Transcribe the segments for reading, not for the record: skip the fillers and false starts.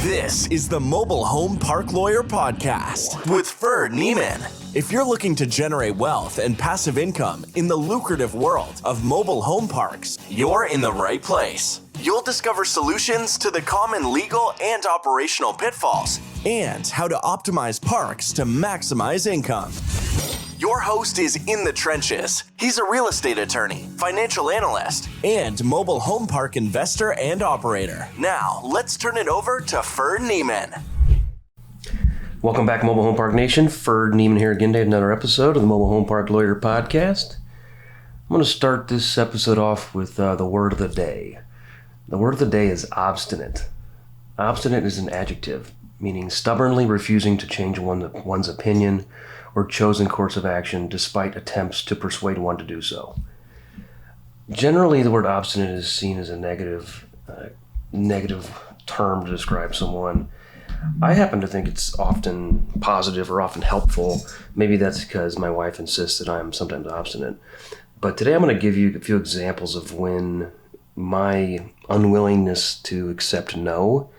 This is the Mobile Home Park Lawyer Podcast with Ferd Niemann. If you're looking to generate wealth and passive income in the lucrative world of mobile home parks, you're in the right place. You'll discover solutions to the common legal and operational pitfalls and how to optimize parks to maximize income. Your host is in the trenches. He's a real estate attorney, financial analyst, and mobile home park investor and operator. Now, let's turn it over to Ferd Niemann. Welcome back, Mobile Home Park Nation. Ferd Niemann here again to another episode of the Mobile Home Park Lawyer Podcast. I'm going to start this episode off with the word of the day. The word of the day is obstinate. Obstinate is an adjective, meaning stubbornly refusing to change one's opinion or chosen course of action despite attempts to persuade one to do so. Generally, the word obstinate is seen as a negative term to describe someone. I happen to think it's often positive or often helpful. Maybe that's because my wife insists that I'm sometimes obstinate. But today I'm going to give you a few examples of when my unwillingness to accept no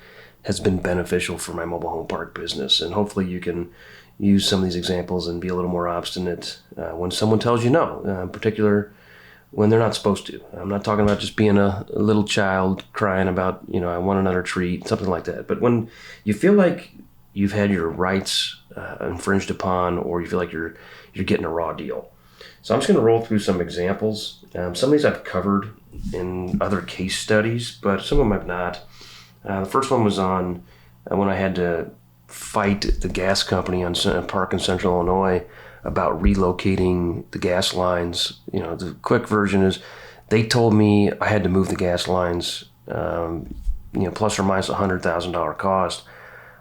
has been beneficial for my mobile home park business. And hopefully you can use some of these examples and be a little more obstinate when someone tells you no, in particular when they're not supposed to. I'm not talking about just being a little child crying about, I want another treat, something like that. But when you feel like you've had your rights infringed upon, or you feel like you're getting a raw deal. So I'm just going to roll through some examples. Some of these I've covered in other case studies, but some of them I've not. The first one was on when I had to fight the gas company on a park in Central Illinois about relocating the gas lines. The quick version is they told me I had to move the gas lines, plus or minus $100,000 cost.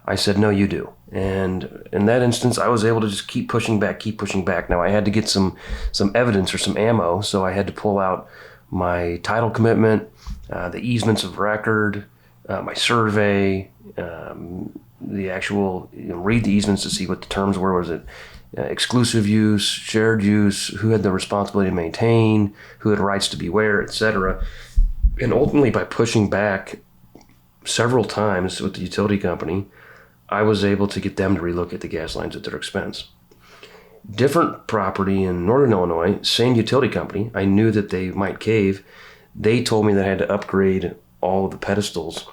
I said, no, you do. And in that instance, I was able to just keep pushing back. Now I had to get some evidence or some ammo, so I had to pull out my title commitment, the easements of record, my survey, the actual, read the easements to see what the terms were. Was it exclusive use, shared use, who had the responsibility to maintain, who had rights to be where, etc. And ultimately, by pushing back several times with the utility company, I was able to get them to relocate the gas lines at their expense. Different property in Northern Illinois, same utility company. I knew that they might cave. They told me that I had to upgrade all of the pedestals.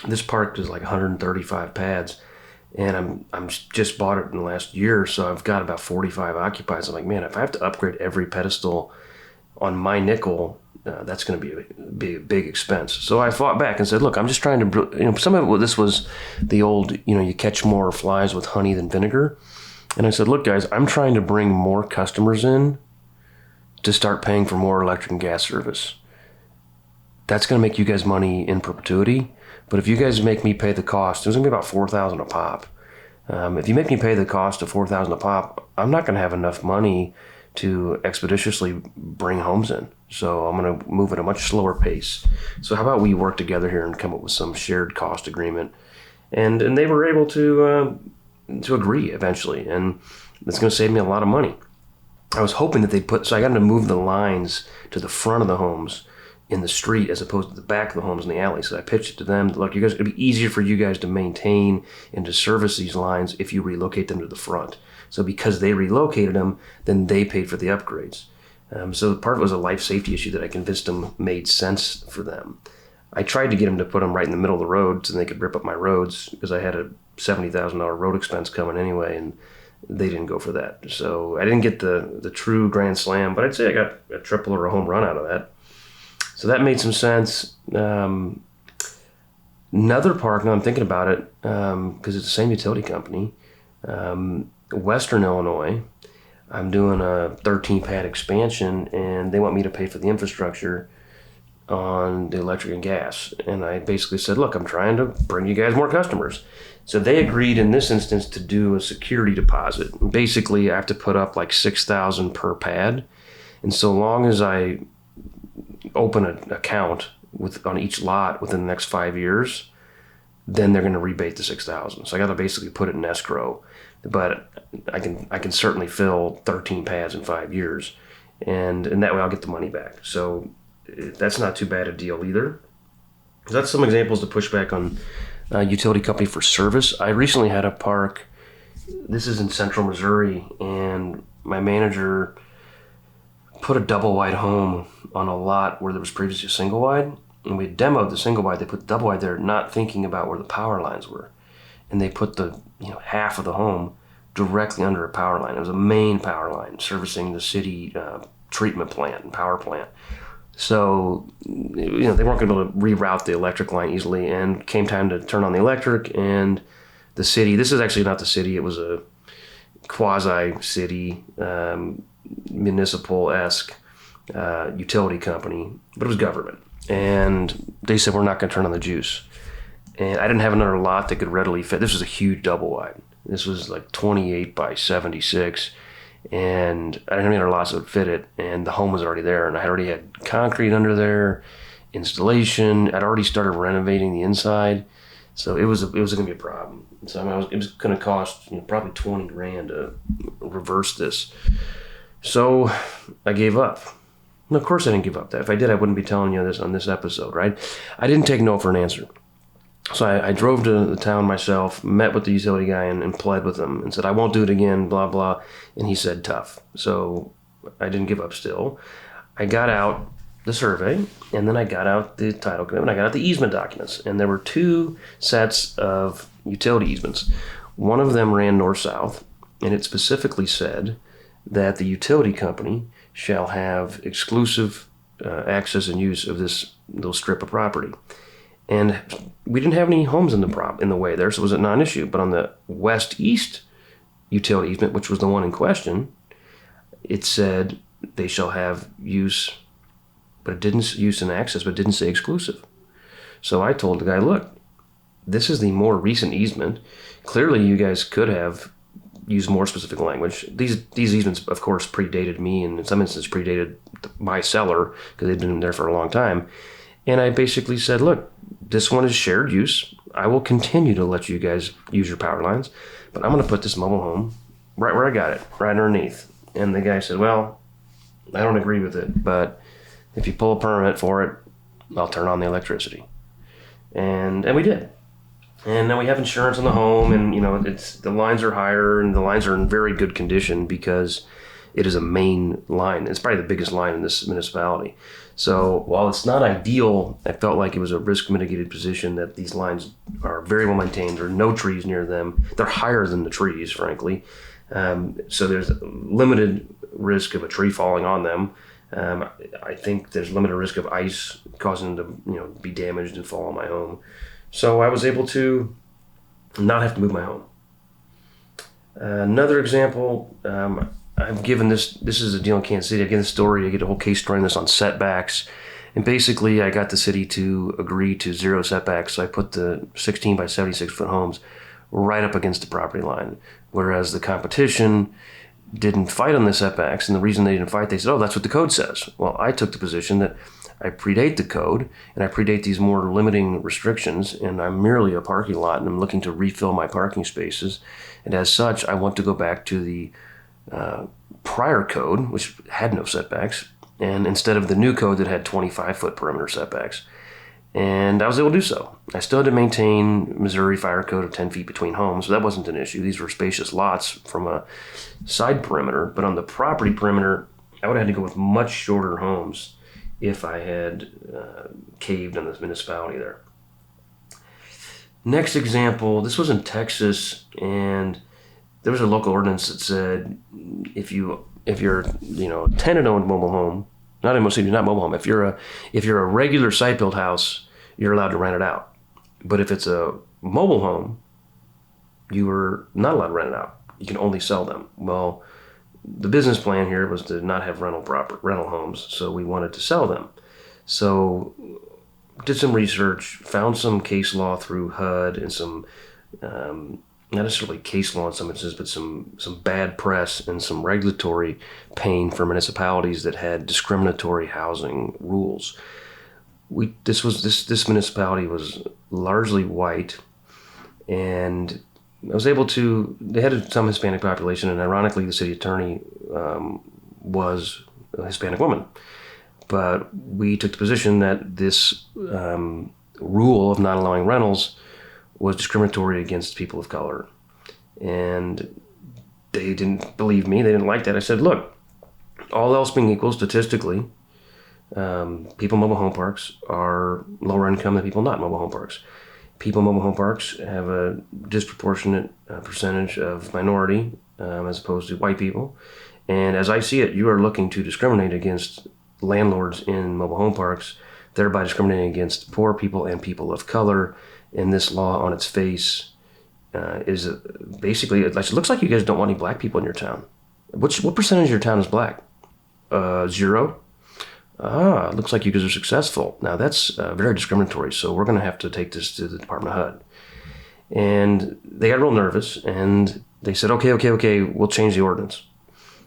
This park is like 135 pads, and I'm just bought it in the last year, so I've got about 45 occupied. So I'm like, man, if I have to upgrade every pedestal on my nickel, that's going to be a big expense. So I fought back and said, look, I'm just trying to, some of it, this was the old, you catch more flies with honey than vinegar. And I said, look, guys, I'm trying to bring more customers in to start paying for more electric and gas service. That's going to make you guys money in perpetuity. But if you guys make me pay the cost, it was going to be about $4,000 a pop. If you make me pay the cost of $4,000 a pop, I'm not going to have enough money to expeditiously bring homes in. So I'm going to move at a much slower pace. So how about we work together here and come up with some shared cost agreement? And they were able to agree eventually. And it's going to save me a lot of money. I was hoping that so I got them to move the lines to the front of the homes in the street as opposed to the back of the homes in the alley. So I pitched it to them, look, you guys, it'd be easier for you guys to maintain and to service these lines if you relocate them to the front. So because they relocated them, then they paid for the upgrades. So part of it was a life safety issue that I convinced them made sense for them. I tried to get them to put them right in the middle of the road so they could rip up my roads because I had a $70,000 road expense coming anyway, and they didn't go for that. So I didn't get the true grand slam, but I'd say I got a triple or a home run out of that. So that made some sense. Another park, now I'm thinking about it, because it's the same utility company, Western Illinois, I'm doing a 13-pad expansion, and they want me to pay for the infrastructure on the electric and gas. And I basically said, look, I'm trying to bring you guys more customers. So they agreed in this instance to do a security deposit. Basically, I have to put up like $6,000 per pad. And so long as I open an account on each lot within the next 5 years, then they're going to rebate the $6,000. So I got to basically put it in escrow, but I can certainly fill 13 pads in 5 years, and that way I'll get the money back. So that's not too bad a deal either. So that's some examples to push back on utility company for service. I recently had a park. This is in central Missouri, and my manager put a double wide home on a lot where there was previously a single wide, and we demoed the single wide. They put the double wide there, not thinking about where the power lines were, and they put the half of the home directly under a power line. It was a main power line servicing the city treatment plant and power plant. So they weren't going to be able to reroute the electric line easily, and came time to turn on the electric, and the city, this is actually not the city, it was a quasi-city, municipal-esque utility company, but it was government. And they said, we're not going to turn on the juice. And I didn't have another lot that could readily fit. This was a huge double wide. This was like 28 by 76. And I didn't have any other lots that would fit it. And the home was already there. And I already had concrete under there, installation. I'd already started renovating the inside. So it was going to be a problem. So it was going to cost probably $20,000 to reverse this. So I gave up. And of course I didn't give up. That if I did, I wouldn't be telling you this on this episode, right? I didn't take no for an answer. So I drove to the town myself, met with the utility guy, and pled with him and said, I won't do it again, blah, blah. And he said, tough. So I didn't give up still. I got out the survey, and then I got out the title commitment. I got out the easement documents. And there were two sets of utility easements. One of them ran north-south, and it specifically said that the utility company shall have exclusive access and use of this little strip of property. And we didn't have any homes in the way there, so it was a non-issue. But on the west-east utility easement, which was the one in question, it said they shall have use, but it didn't use and access, but it didn't say exclusive. So I told the guy, look, this is the more recent easement. Clearly, you guys could have used more specific language. These easements, of course, predated me, and in some instances predated my seller because they'd been there for a long time. And I basically said, look, this one is shared use. I will continue to let you guys use your power lines, but I'm going to put this mobile home right where I got it, right underneath. And the guy said, well, I don't agree with it, but if you pull a permit for it, I'll turn on the electricity. And we did. And then we have insurance on the home, and the lines are higher, and the lines are in very good condition because it is a main line. It's probably the biggest line in this municipality. So while it's not ideal, I felt like it was a risk mitigated position that these lines are very well maintained. There are no trees near them. They're higher than the trees, frankly. So there's limited risk of a tree falling on them. I think there's limited risk of ice causing them to be damaged and fall on my home. So I was able to not have to move my home. Another example, I've given this is a deal in Kansas City. I've given the story, I get a whole case story on this on setbacks. And basically I got the city to agree to 0 setbacks. So I put the 16 by 76 foot homes right up against the property line. Whereas the competition didn't fight on the setbacks. And the reason they didn't fight, they said, oh, that's what the code says. Well, I took the position that I predate the code, and I predate these more limiting restrictions, and I'm merely a parking lot, and I'm looking to refill my parking spaces. And as such, I want to go back to the prior code, which had no setbacks, and instead of the new code that had 25-foot perimeter setbacks. And I was able to do so. I still had to maintain Missouri Fire Code of 10 feet between homes, so that wasn't an issue. These were spacious lots from a side perimeter, but on the property perimeter, I would have had to go with much shorter homes if I had caved on this municipality there. Next example, this was in Texas, and there was a local ordinance that said if you're a tenant-owned mobile home, not mobile home. If you're a regular site-built house, you're allowed to rent it out. But if it's a mobile home, you are not allowed to rent it out. You can only sell them. Well, the business plan here was to not have rental homes, so we wanted to sell them. So did some research, found some case law through HUD and some, not necessarily case law in some instances, but some bad press and some regulatory pain for municipalities that had discriminatory housing rules. This municipality was largely white, and I was able to, they had some Hispanic population, and ironically the city attorney was a Hispanic woman. But we took the position that this rule of not allowing rentals was discriminatory against people of color. And they didn't believe me. They didn't like that. I said, look, all else being equal, statistically, people in mobile home parks are lower income than people not in mobile home parks. People in mobile home parks have a disproportionate percentage of minority as opposed to white people. And as I see it, you are looking to discriminate against landlords in mobile home parks, thereby discriminating against poor people and people of color. And this law on its face is basically, it looks like you guys don't want any black people in your town. What percentage of your town is black? 0? Looks like you guys are successful. Now that's very discriminatory, so we're going to have to take this to the Department of HUD. And they got real nervous, and they said, okay, we'll change the ordinance,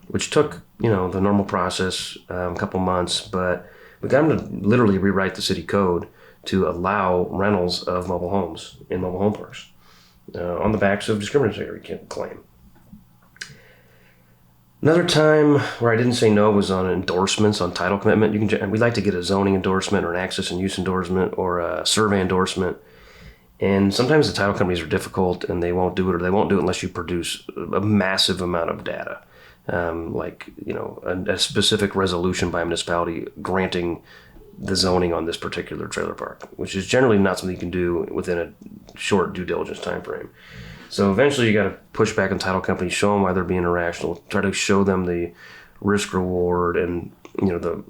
which took, the normal process, a couple months, but we got them to literally rewrite the city code to allow rentals of mobile homes in mobile home parks on the backs of discriminatory claim. Another time where I didn't say no was on endorsements on title commitment. We'd like to get a zoning endorsement or an access and use endorsement or a survey endorsement. And sometimes the title companies are difficult and they won't do it, or they won't do it unless you produce a massive amount of data. A specific resolution by a municipality granting the zoning on this particular trailer park, which is generally not something you can do within a short due diligence time frame. So eventually you got to push back on title companies, show them why they're being irrational, try to show them the risk reward and,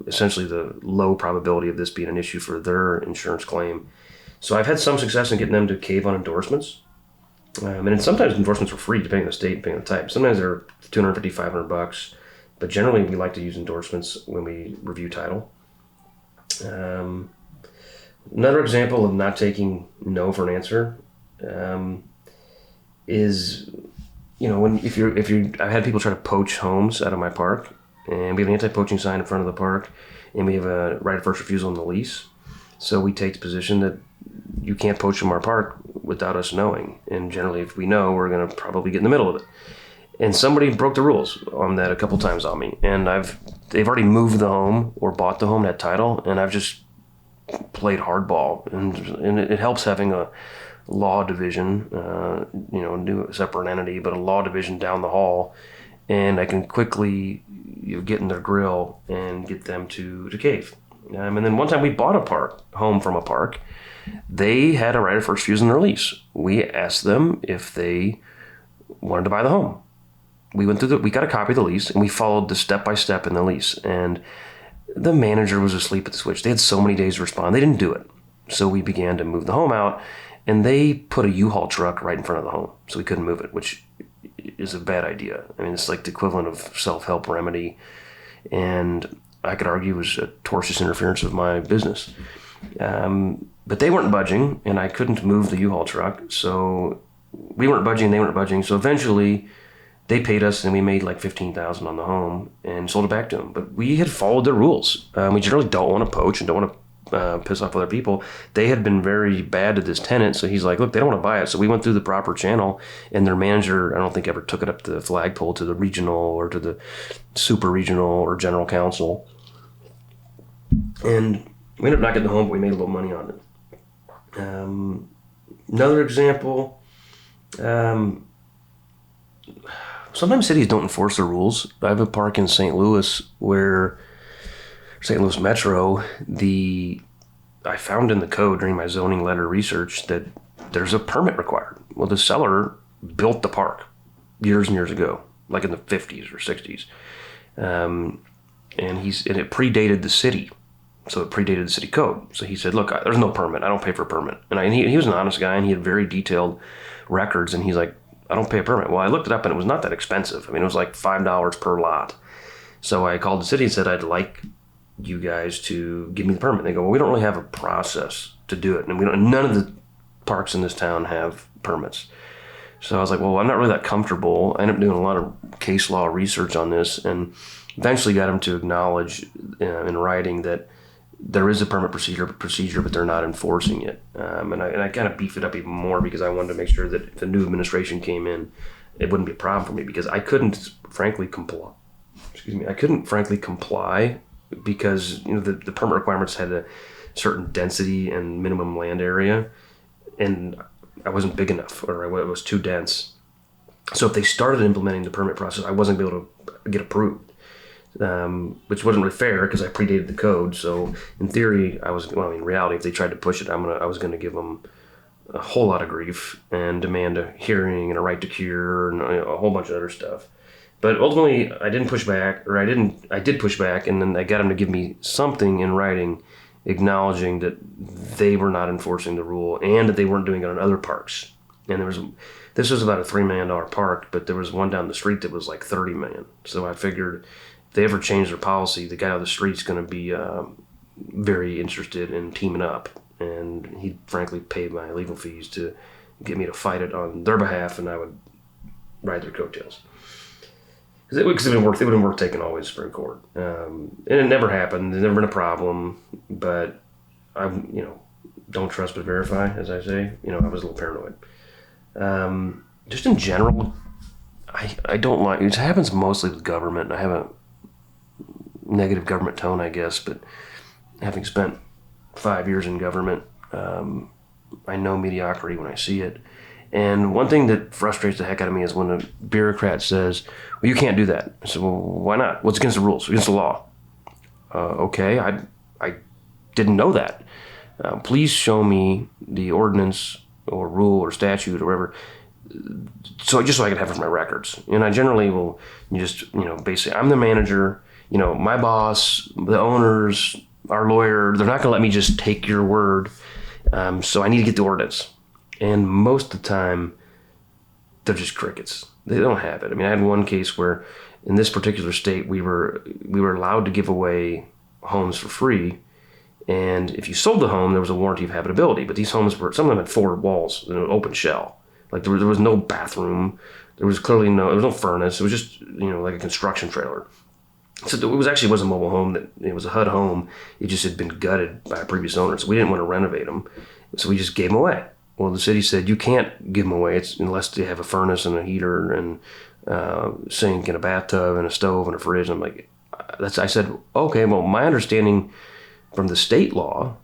essentially the low probability of this being an issue for their insurance claim. So I've had some success in getting them to cave on endorsements. And sometimes endorsements are free depending on the state, depending on the type. Sometimes they're $250, $500, but generally we like to use endorsements when we review title. Another example of not taking no for an answer is, I've had people try to poach homes out of my park, and we have an anti-poaching sign in front of the park, and we have a right of first refusal on the lease. So we take the position that you can't poach from our park without us knowing. And generally, if we know, we're going to probably get in the middle of it. And somebody broke the rules on that a couple times on me. And they've already moved the home or bought the home, that title, and I've just played hardball. And it helps having a law division, new separate entity, but a law division down the hall. And I can quickly get in their grill and get them to cave. And then one time we bought a home from a park. They had a right of first refusal in their lease. We asked them if they wanted to buy the home. We got a copy of the lease, and we followed the step-by-step in the lease. And the manager was asleep at the switch. They had so many days to respond. They didn't do it. So we began to move the home out, and they put a U-Haul truck right in front of the home, so we couldn't move it, which is a bad idea. I mean, it's like the equivalent of self-help remedy, and I could argue it was a tortious interference of my business. But they weren't budging, and I couldn't move the U-Haul truck, so we weren't budging, they weren't budging. So eventually, they paid us, and we made like $15,000 on the home and sold it back to them. But we had followed their rules. We generally don't want to poach and don't want to piss off other people. They had been very bad to this tenant, so he's like, look, they don't want to buy it. So we went through the proper channel, and their manager, I don't think ever took it up the flagpole to the regional or to the super regional or general counsel. And we ended up not getting the home, but we made a little money on it. Another example, sometimes cities don't enforce the rules. I have a park in St. Louis where St. Louis Metro, I found in the code during my zoning letter research that there's a permit required. Well, the seller built the park years and years ago, like in the 50s or 60s. And it predated the city. So it predated the city code. So he said, look, there's no permit. I don't pay for a permit. And he was an honest guy, and he had very detailed records. And he's like, I don't pay a permit. Well, I looked it up, and it was not that expensive. I mean, it was like $5 per lot. So I called the city and said, I'd like you guys to give me the permit. And they go, well, we don't really have a process to do it. And none of the parks in this town have permits. So I was like, well, I'm not really that comfortable. I ended up doing a lot of case law research on this, and eventually got him to acknowledge in writing that there is a permit procedure, but they're not enforcing it. And I kind of beefed it up even more because I wanted to make sure that if the new administration came in, it wouldn't be a problem for me, because I couldn't frankly comply. I couldn't frankly comply because the permit requirements had a certain density and minimum land area, and I wasn't big enough, or it was too dense. So if they started implementing the permit process, I wasn't going to be able to get approved, which wasn't really fair because I predated the code. So in theory, in reality, if they tried to push it, I was going to give them a whole lot of grief and demand a hearing and a right to cure and a whole bunch of other stuff. But ultimately, I did push back, and then I got them to give me something in writing acknowledging that they were not enforcing the rule and that they weren't doing it on other parks. And this was about a $3 million park, but there was one down the street that was like $30 million. So I figured if they ever change their policy, the guy on the street's going to be very interested in teaming up. And he frankly paid my legal fees to get me to fight it on their behalf, and I would ride their coattails. Because it would have been worth taking all the way to Supreme Court. And it never happened. There's never been a problem. But I, don't trust but verify, as I say. I was a little paranoid. Just in general, I don't like, it happens mostly with government, and I have a negative government tone, I guess, but having spent 5 years in government, I know mediocrity when I see it. And one thing that frustrates the heck out of me is when a bureaucrat says, well, you can't do that. I said, well, why not? What's against the rules? Against the law? Okay, I didn't know that. Please show me the ordinance or rule or statute or whatever, so I can have it for my records. And I generally will just, basically, I'm the manager, my boss, the owners, our lawyer, they're not going to let me just take your word. So I need to get the ordinance. And most of the time, they're just crickets. They don't have it. I mean, I had one case where in this particular state, we were allowed to give away homes for free. And if you sold the home, there was a warranty of habitability. But these homes some of them had 4 walls and an open shell. Like there was no bathroom. There was no furnace. It was just, like a construction trailer. So it was a mobile home. It was a HUD home. It just had been gutted by a previous owner. So we didn't want to renovate them. So we just gave them away. Well, the city said, you can't give them away unless they have a furnace and a heater and sink and a bathtub and a stove and a fridge. And I'm like, I said, okay, well, my understanding from the state law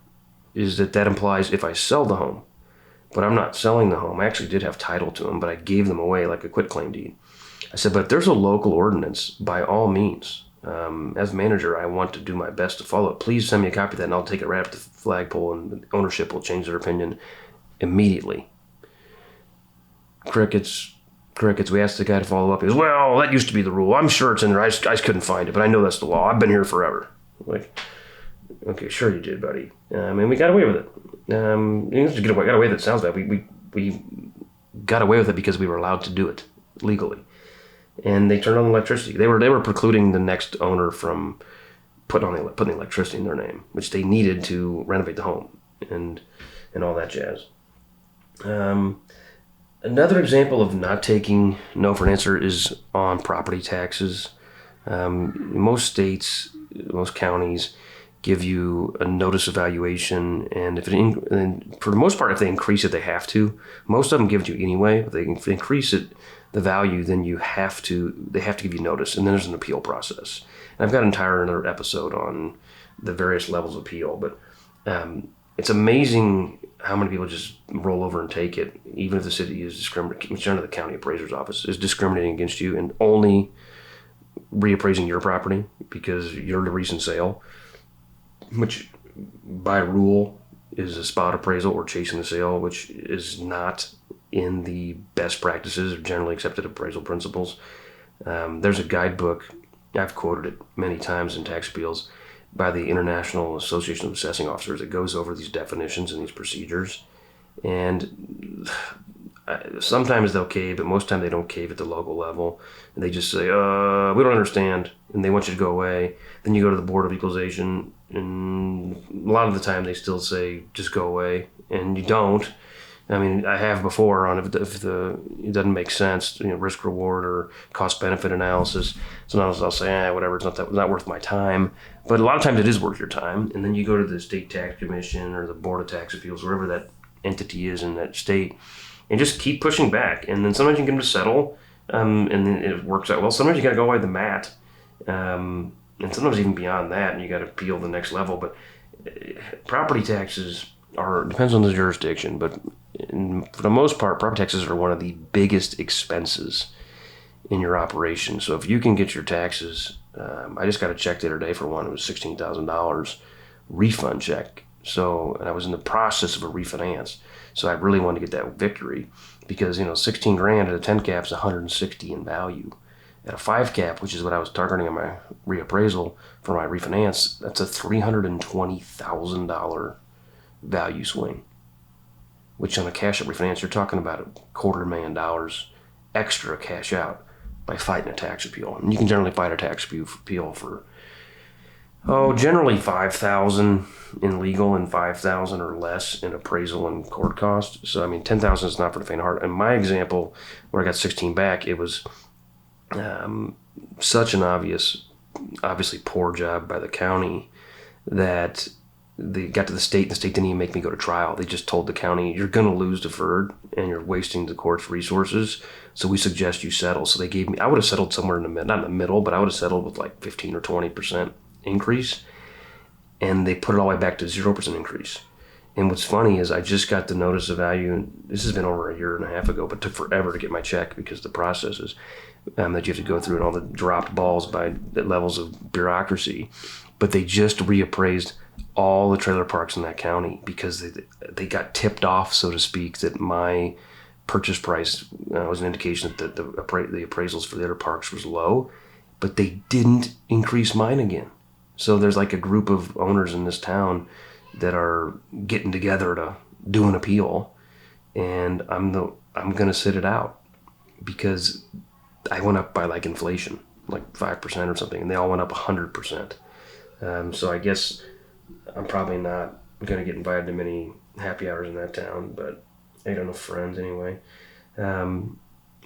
is that implies if I sell the home. But I'm not selling the home. I actually did have title to them, but I gave them away like a quitclaim deed. I said, but if there's a local ordinance, by all means, as manager, I want to do my best to follow it. Please send me a copy of that, and I'll take it right up the flagpole, and the ownership will change their opinion immediately. Crickets. We asked the guy to follow up. He goes, well, that used to be the rule. I'm sure it's in there. I just couldn't find it, but I know that's the law. I've been here forever. Like, okay, sure you did, buddy. And we got away with it. Got away with it sounds bad. We got away with it because we were allowed to do it legally. And they turned on the electricity. They were precluding the next owner from putting the electricity in their name, which they needed to renovate the home and all that jazz. Another example of not taking no for an answer is on property taxes. Most states, most counties give you a notice of valuation, and for the most part, if they increase it, they have to. Most of them give it to you anyway. If they increase it, the value, then they have to give you notice, and then there's an appeal process. And I've got an entire another episode on the various levels of appeal, but it's amazing how many people just roll over and take it, even if the city is discriminating, which under the county appraiser's office is discriminating against you and only reappraising your property because you're the recent sale, which by rule is a spot appraisal or chasing the sale, which is not in the best practices or generally accepted appraisal principles. There's a guidebook, I've quoted it many times in tax appeals, by the International Association of Assessing Officers that goes over these definitions and these procedures. And sometimes they'll cave, but most of the time they don't cave at the local level. And they just say, we don't understand, and they want you to go away. Then you go to the Board of Equalization, and a lot of the time they still say, just go away, and you don't. I mean, I have before on if it doesn't make sense, risk reward or cost benefit analysis. Sometimes I'll say, whatever, it's not worth my time. But a lot of times it is worth your time. And then you go to the state tax commission or the board of tax appeals, wherever that entity is in that state, and just keep pushing back. And then sometimes you can get them to settle, and then it works out well. Sometimes you got to go away the mat, and sometimes even beyond that, and you got to appeal the next level. But property taxes depends on the jurisdiction, but for the most part, property taxes are one of the biggest expenses in your operation. So if you can get your taxes, I just got a check the other day for one. It was $16,000 refund check. So, and I was in the process of a refinance. So I really wanted to get that victory because, 16 grand at a 10 cap is 160 in value. At a 5 cap, which is what I was targeting on my reappraisal for my refinance, that's a $320,000 value swing. Which on a cash out refinance, you're talking about $250,000 extra cash out by fighting a tax appeal. And you can generally fight a tax appeal for, generally $5,000 in legal and $5,000 or less in appraisal and court cost. So, $10,000 is not for the faint of heart. In my example, where I got 16 back, it was such an obviously poor job by the county that they got to the state, and the state didn't even make me go to trial. They just told the county, you're going to lose to Ferd, and you're wasting the court's resources, so we suggest you settle. So they gave me, I would have settled somewhere in the middle, not in the middle, but I would have settled with like 15 or 20% increase, and they put it all the way back to 0% increase. And what's funny is I just got the notice of value, and this has been over a year and a half ago, but it took forever to get my check because the processes that you have to go through and all the dropped balls by the levels of bureaucracy. But they just reappraised all the trailer parks in that county because they got tipped off, so to speak, that my purchase price was an indication that the appraisals for the other parks was low, but they didn't increase mine again. So there's like a group of owners in this town that are getting together to do an appeal, and I'm gonna sit it out because I went up by like inflation, like 5% or something, and they all went up 100%. So I guess I'm probably not gonna get invited to many happy hours in that town, but I got enough friends anyway. So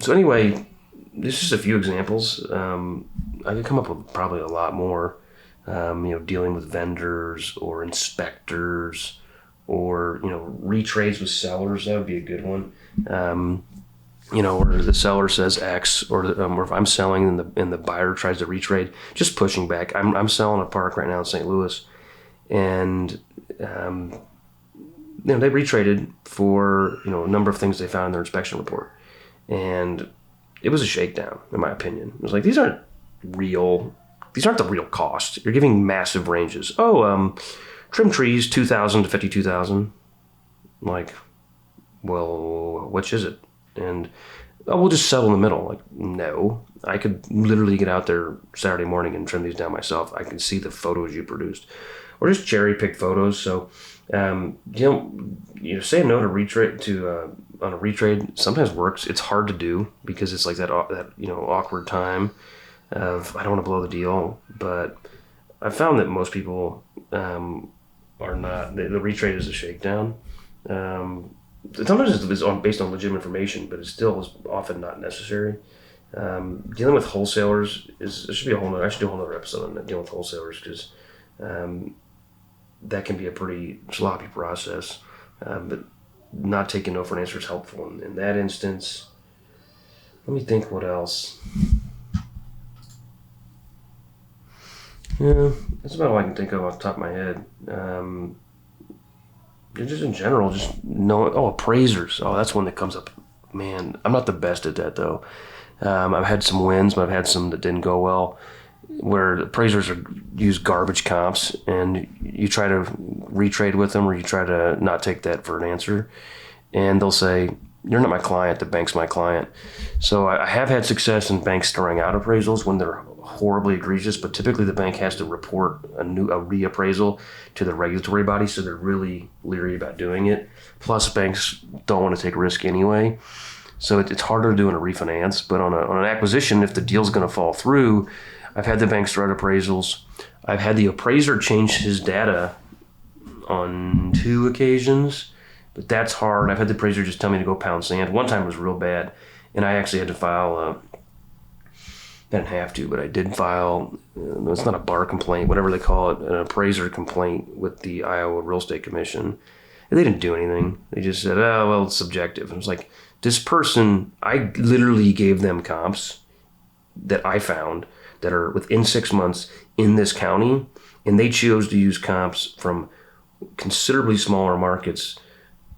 anyway, this is just a few examples. I could come up with probably a lot more. Dealing with vendors or inspectors or, retrades with sellers. That would be a good one. Where the seller says X or if I'm selling and the buyer tries to retrade, just pushing back. I'm selling a park right now in St. Louis, and they retraded for, a number of things they found in their inspection report. And it was a shakedown, in my opinion. It was like, these aren't the real cost. You're giving massive ranges. Trim trees, 2,000 to 52,000. Like, well, which is it? And we'll just settle in the middle. Like, no, I could literally get out there Saturday morning and trim these down myself. I can see the photos you produced, or just cherry pick photos. So, saying no to retrade on a retrade sometimes works. It's hard to do because it's like that awkward time of I don't want to blow the deal, but I found that most people are not. The retrade is a shakedown. Sometimes it's based on legitimate information, but it still is often not necessary. Dealing with wholesalers I should do a whole other episode on dealing with wholesalers because that can be a pretty sloppy process. But not taking no for an answer is helpful in that instance. Let me think what else. Yeah, that's about all I can think of off the top of my head. Just in general, just knowing, appraisers. That's one that comes up. Man, I'm not the best at that, though. I've had some wins, but I've had some that didn't go well, where appraisers use garbage comps, and you try to retrade with them, or you try to not take that for an answer, and they'll say, you're not my client, the bank's my client. So I have had success in banks throwing out appraisals when they're horribly egregious, but typically the bank has to report a reappraisal to the regulatory body, so they're really leery about doing it. Plus, banks don't want to take risk anyway, so it's harder to do in a refinance. But on an acquisition, if the deal's going to fall through, I've had the banks throw out appraisals. I've had the appraiser change his data on 2 occasions, but that's hard. I've had the appraiser just tell me to go pound sand. One time it was real bad, and I actually had to file I didn't have to, but I did file, it's not a bar complaint, whatever they call it, an appraiser complaint with the Iowa Real Estate Commission. And they didn't do anything. They just said, it's subjective. And it was like, this person, I literally gave them comps that I found that are within 6 months in this county, and they chose to use comps from considerably smaller markets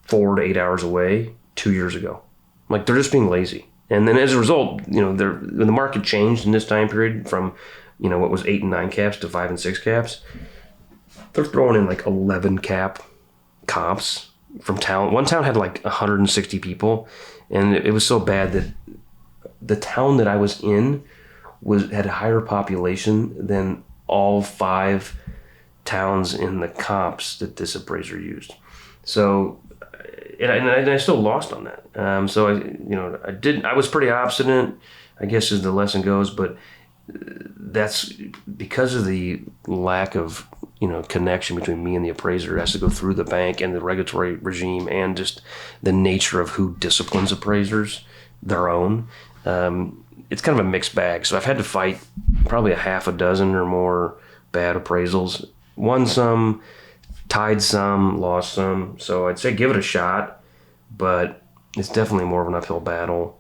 4 to 8 hours away 2 years ago. Like, they're just being lazy. And then as a result, when the market changed in this time period from, what was 8 and 9 caps to 5 and 6 caps, they're throwing in like 11 cap comps from town. One town had like 160 people, and it was so bad that the town that I was in had a higher population than all 5 towns in the comps that this appraiser used. So, and I still lost on that. So I was pretty obstinate, I guess, as the lesson goes, but that's because of the lack of connection between me and the appraiser. It has to go through the bank and the regulatory regime, and just the nature of who disciplines appraisers, their own. It's kind of a mixed bag. So I've had to fight probably a half a dozen or more bad appraisals. Won some, tied some, lost some. So I'd say give it a shot, but it's definitely more of an uphill battle,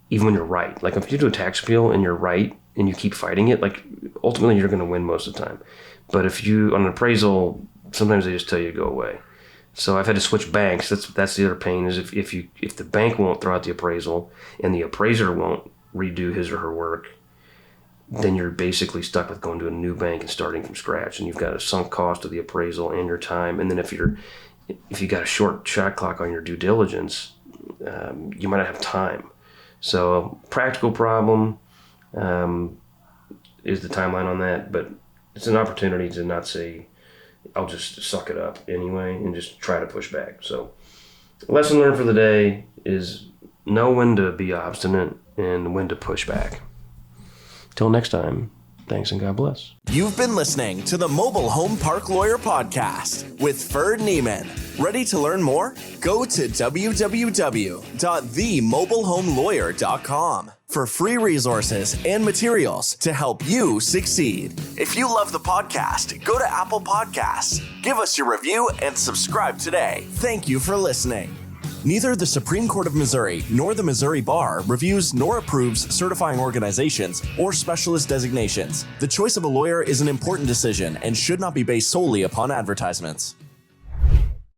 even when you're right. Like, if you do a tax appeal and you're right and you keep fighting it, like, ultimately you're going to win most of the time. But if you, on an appraisal, sometimes they just tell you to go away. So I've had to switch banks. That's the other pain, is if the bank won't throw out the appraisal and the appraiser won't redo his or her work, then you're basically stuck with going to a new bank and starting from scratch, and you've got a sunk cost of the appraisal and your time. And then if you got a short shot clock on your due diligence, you might not have time. So, practical problem is the timeline on that, but it's an opportunity to not say, I'll just suck it up anyway and just try to push back. So, lesson learned for the day is know when to be obstinate and when to push back. Till next time, thanks and God bless. You've been listening to the Mobile Home Park Lawyer Podcast with Ferd Niemann. Ready to learn more? Go to www.themobilehomelawyer.com for free resources and materials to help you succeed. If you love the podcast, go to Apple Podcasts, give us your review, and subscribe today. Thank you for listening. Neither the Supreme Court of Missouri nor the Missouri Bar reviews nor approves certifying organizations or specialist designations. The choice of a lawyer is an important decision and should not be based solely upon advertisements.